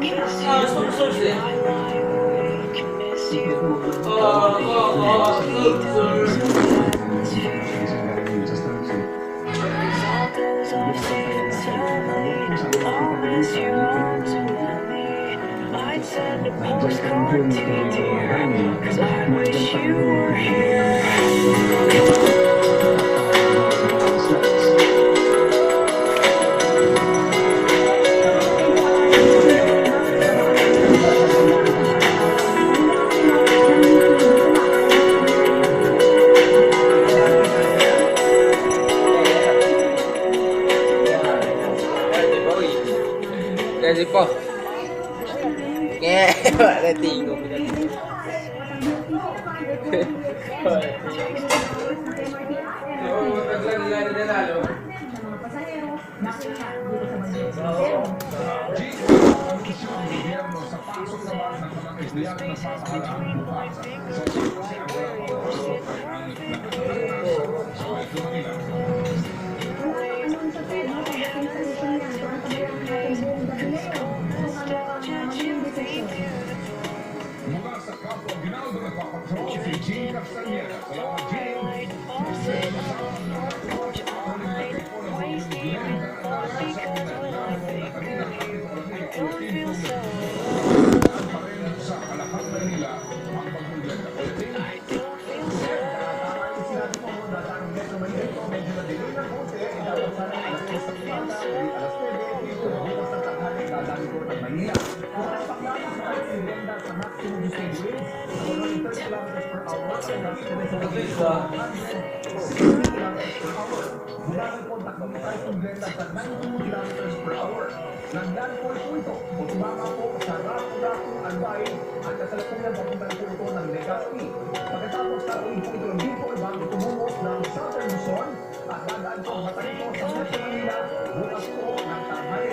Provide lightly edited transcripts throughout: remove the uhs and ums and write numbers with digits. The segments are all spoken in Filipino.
source eh. Send a postcard to you, 'cause I wish you were here. Ready po. Yeah, ready ko. Mula sa Campo Aguinaldo nagpapatrol si Jean Castañeda. Salamat, Jean. Sa kalahatan nila ang pagbulan na politik. Mula ng kontak ng tayo kung Glenda sa 92 kilometers per hour. Nangyari po ito o tumama po sa Rapo-Rapo Albay at kasalukuyan papunta po ito ng Legazpi. Pagkatapos taruin po ito ng Bimpo bago tumungos ng Southern Luzon at dadaan po matay po sa Metro Manila bukas po ng tanghali.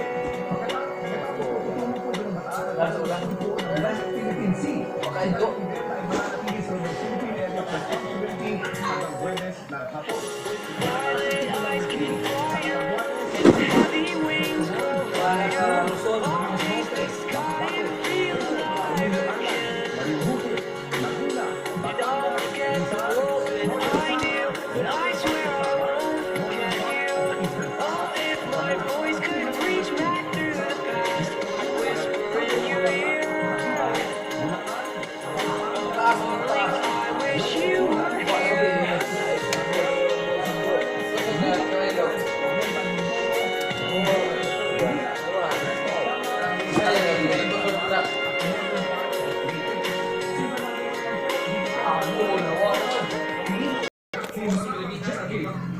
Pagkatapos po tutungo po ng Bataan at kasalukuyan po ng West Philippine Sea. Ito, Glenda ay mananatili sa West Philippine Area for 2020 hanggang Huwebes ng hapon.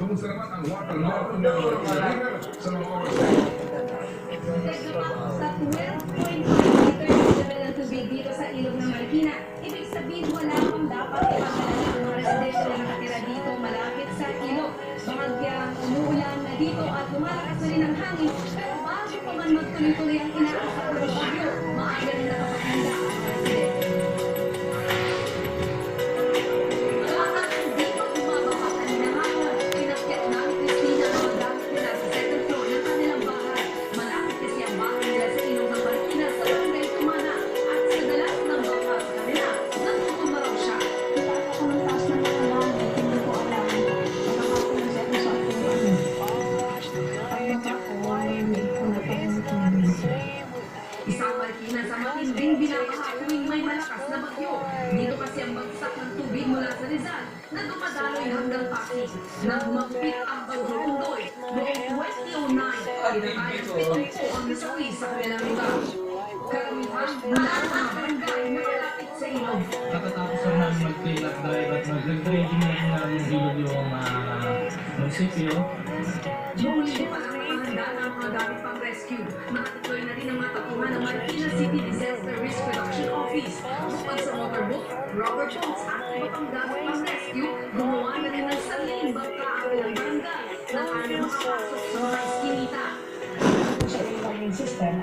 Kumusta naman ang water level sa mga oras? Sa 12.5 meters level ng tubig dito sa ilog ng Marikina. Ibig sabihin wala kang dapat ipagdala ng mga residensya na nakatira dito malapit sa ilog. Bahagyang umuulan na dito at lumalakas na rin ang hangin. Pero bago pa man magtuloy-tuloy ang inaasang bagyo, maaga rin nakapaganda ang mga residensya. Isang Marikina sa matinding binabaha tuwing may malakas na bagyo. Dito kasi ang bagsak ng tubig mula sa Rizal na dumadaloy hanggang Pasig. Nang humapit ang bagyong Undoy noong 2009, pinatayang pito ang nasawi sa kanilang lugar. Karamihan mula sa mga barangay na malapit sa ilog. Katatapos na namin mag-clean up drive at mag-dredging lang namin ilog yung munisipyo. Noong linggo pa lang nakahanda na ang mga gamit pang rescue. Nakatuloy na rin ang mga tauhan ng Marikina City Disaster Risk Reduction Office. Bukod sa motorboat, rubber boats at iba pang gamit pang rescue, gumawa na rin ng sariling bangka ang ilang barangay na kaya makapasok sa mga iskinita. Sa warning system,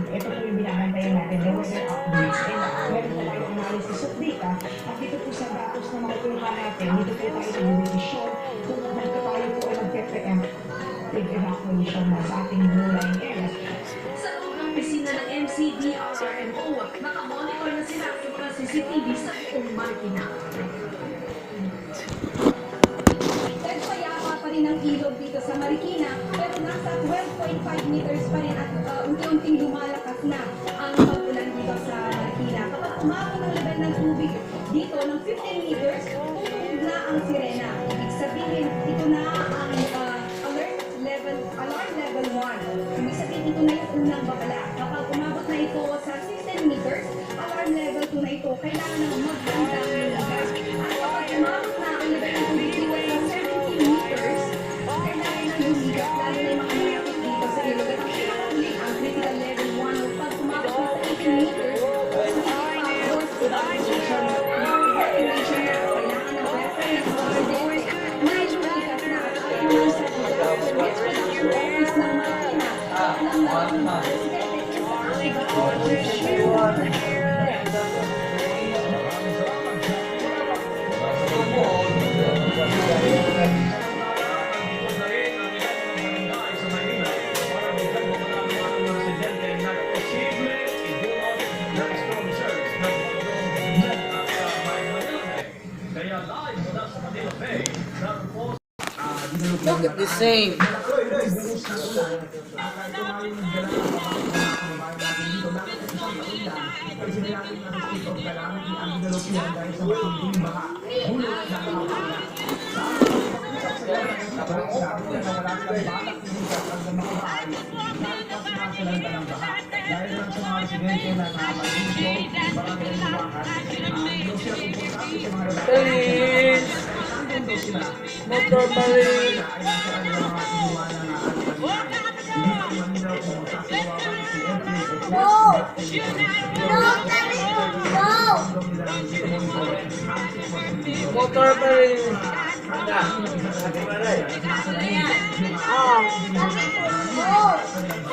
ito po yung binabantayan natin, the weather updates, and meron po tayong analysis of data, at dito po sa datos na makukuha natin, dito po tayo nag-decision kung magka tayo po ay mag-preempt evacuation na sa ating blue line areas. Sa loob ng pisina ng MCD PRRMO, nakamonitor na sila sa mga CCTV sa buong Marikina. Nagpayapa pa rin ang ilog dito sa Marikina, pero nasa 12.5 meters pa rin at unti-unting lumalakas na ang pag-ulan dito sa Marikina. Kapag umabot ang level ng tubig dito ng 15 meters, tutunog na ang sirena. Ibig sabihin, ito na ang alarm level 1. Ibig sabihin, ito na yung unang babala. Kapag umabot na ito sa 16 meters, alarm level 2 na ito. Kailangan na maghanda ng lugar. At kapag umabot na ang level ng tubig dito sa 17 meters, kailangan na lumigas, lalo na yung mga malapit dito sa ilog. At ang pinakahuli, ang critical level 1, pag umabot na sa 18 meters, force evacuation. Evacuation na, kailangan ng reference order. Medyo lumigas na at ayon naman sa Disaster Risk Reduction Office ng Marikina. Alam na ang mga presidente sa evacuation. Look at the same. Dahil lang sa mga residente na nakapalinis mo, marami ng lumakan, hindi sila pupunta sa mga Please. nandun daw sila. Motor pa rin. Ay nasa kanilang mga inuwanan na hindi ko manila kung sasawa ba ni si Emily Motor pa rin.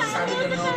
Sabi ko no.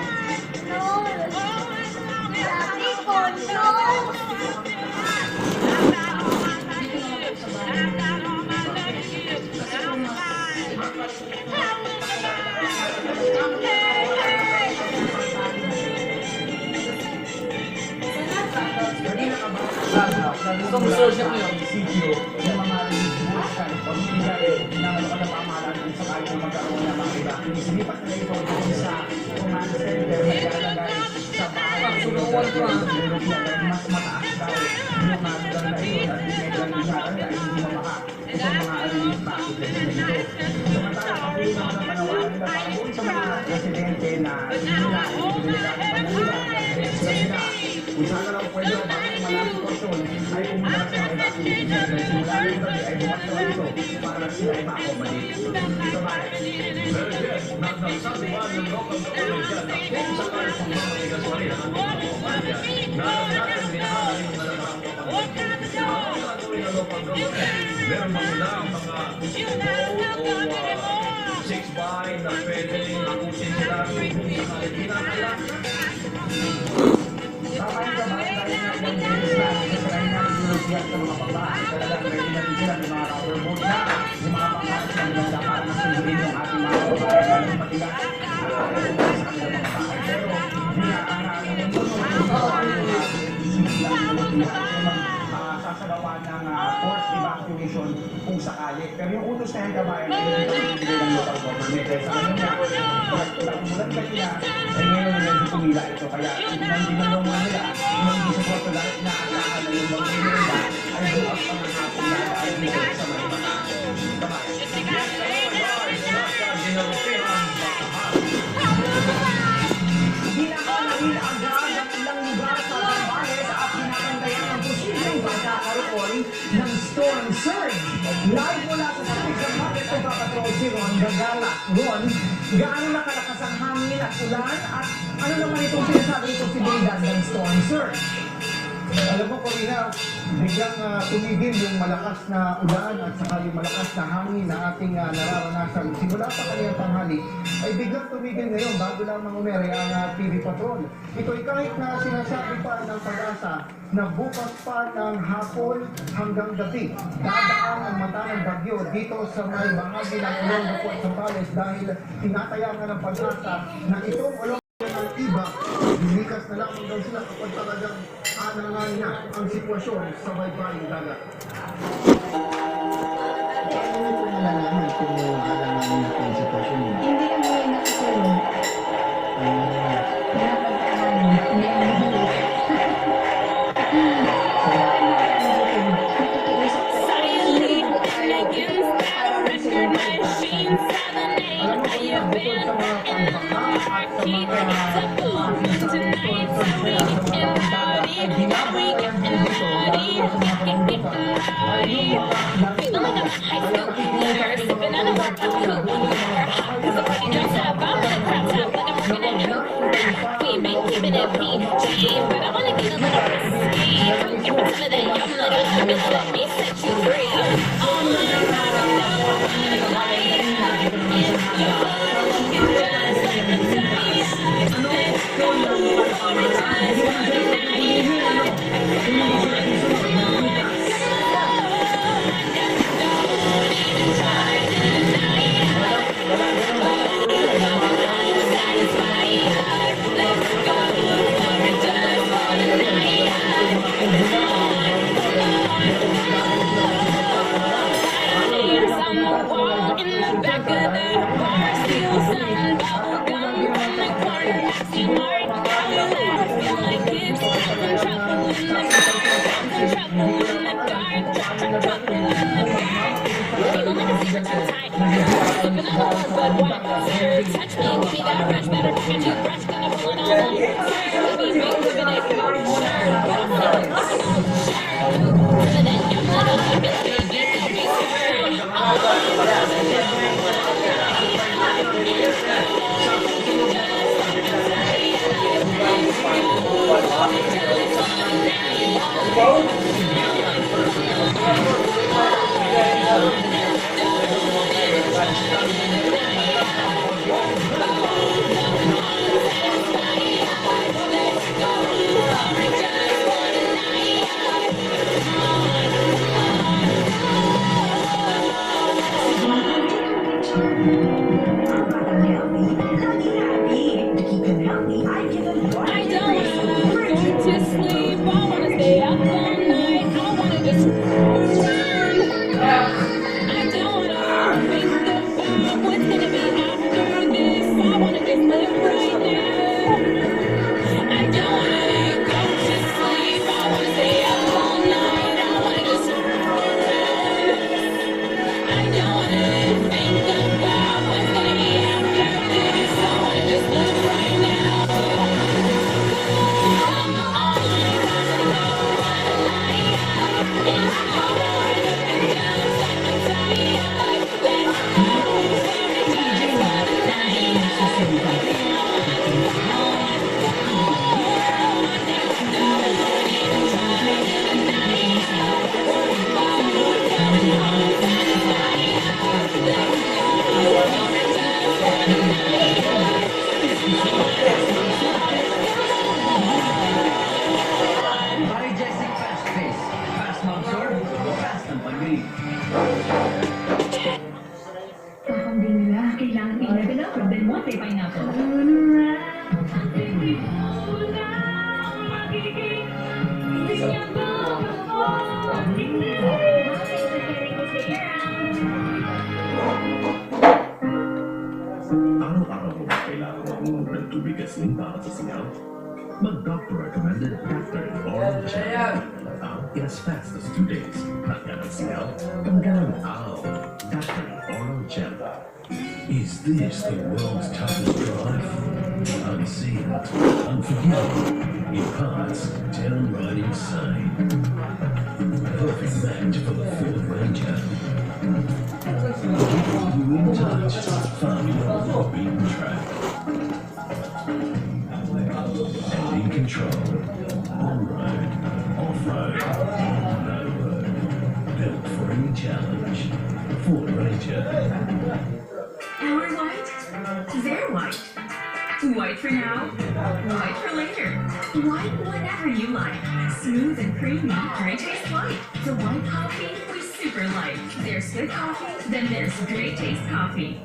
Itong social nyo, sitio, yung mga religious kahit pamilya, na mga pamahalaan kung sakali na magkaroon ng mga iba. Sinisilipat nila ito doon sa command center na ilalagay sa bahay ng European dahil mas mataas daw yung mga lugar na ito at medyo ang isaran ay hindi mamaka itong mga relief packages na ito. Samantala, patuloy naman ang panawagan nila para doon sa mga residente na hindi nila delikado pangulang sila nila. Kung sana lang pwede o bakit malang sitwasyon ay pumunta sa mga evacuation center. Simula rin gabi ay bumasawa ito para lang sila ay makakompany. Sa bayan. Nagsasabihan ng local government dyan na kung sakali pang mga tigaswari ang mga kumpanya na natin binahali ng nalagang kapag-ito. Ang gagawin ng local government, meron bang nila ang mga o 6x na pwedeng akusin sila kung sakali pinakailan. Tama yung kabayan dahil nga ilang beses na kasalain natin European sa mga pambahay. Talagang ready natin sila ng mga rubber boat na yung mga pambahay sa maganda para masundurin yung ating mga pambahay na ng matigas at sa kanilang mga bahay. Pero hinaangaan ng mundo sasagawa ng forced evacuation kung sakali. Pero yung utos na yung kabayan ay hindi nagbibigay ng local government. Dahil sa kanila, umulan kanina, ay ngayon na hindi tumila ito. Kaya dinanong nga nila, hindi sa kwarto dahil inaasahan na yung mga nila ay bukas pa ng hapon na ay dito sa mga bataan. Ginakalalila agad ang ilang lugar sa Zambales at pinapandayan ng posibleng pagkakaroon ng storm surge. Live mula sa Subic Zambales, Patrol si Ron Gagala. Ron, gaano na kalakas ang hangin at ulan at ano naman itong sinasabing posibilidad ng storm surge? Alam mo, Corina, biglang tumigil yung malakas na ulan at saka yung malakas na hangin na ating nararanasan. Simula pa kaniyang tanghali, ay biglang tumigil ngayon bago lamang umere ang TV Patrol. Ito'y kahit na sinasabi pa ng Pag-asa na bukas pa ng hapon hanggang gabi. Dadaan ang mata ng bagyo dito sa may bahagi ng Olongapo at Zambales dahil tinataya nga ng Pag-asa na itong Olongapo ng iba Lilikas na lamang daw sila kapag talagang anangan na ang sitwasyon sa baybaying dagat. Paano mo po malalaman kung alanganin na ang sitwasyon mo? Hindi kami nakatulong. Napagkahanan. Hindi kami nakikiusap. Alam mo kaya bukod sa mga pambaka at sa mga sinasabi sponsors nila sa mga dagat ay binabayaran din dito lalo sa mga pamumukan ay yung mga lifestyle ay nakikita rin ng mga pamumukan ng mga bahay na Kakambing nila, kailangan i-level up. Del Monte Pineapple. Araw-araw mo ba kailangan mag-unog ng tubig asin para sa singaw? Mag-doctor-recommended Dr. Oral Gel. In as fast as 2 days. At yan ang singaw, tanggalan araw. Dr. Oral Gel. Is this the world's toughest drive? Unseen, unforgettable, in parts, downright insane. Perfect match for the Ford Ranger. You in touch, far beyond the beaten track. And in control, on-road, off-road, no-road. Built for any challenge. Ford Ranger. Our white, their white. White for now, white for later. White whatever you like. Smooth and creamy, great taste white. The white coffee we super like. There's good coffee, then there's great taste coffee.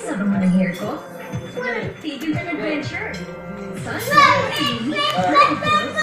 Sama mo ng hair ko? Walang tigil ng adventure. kalikasan na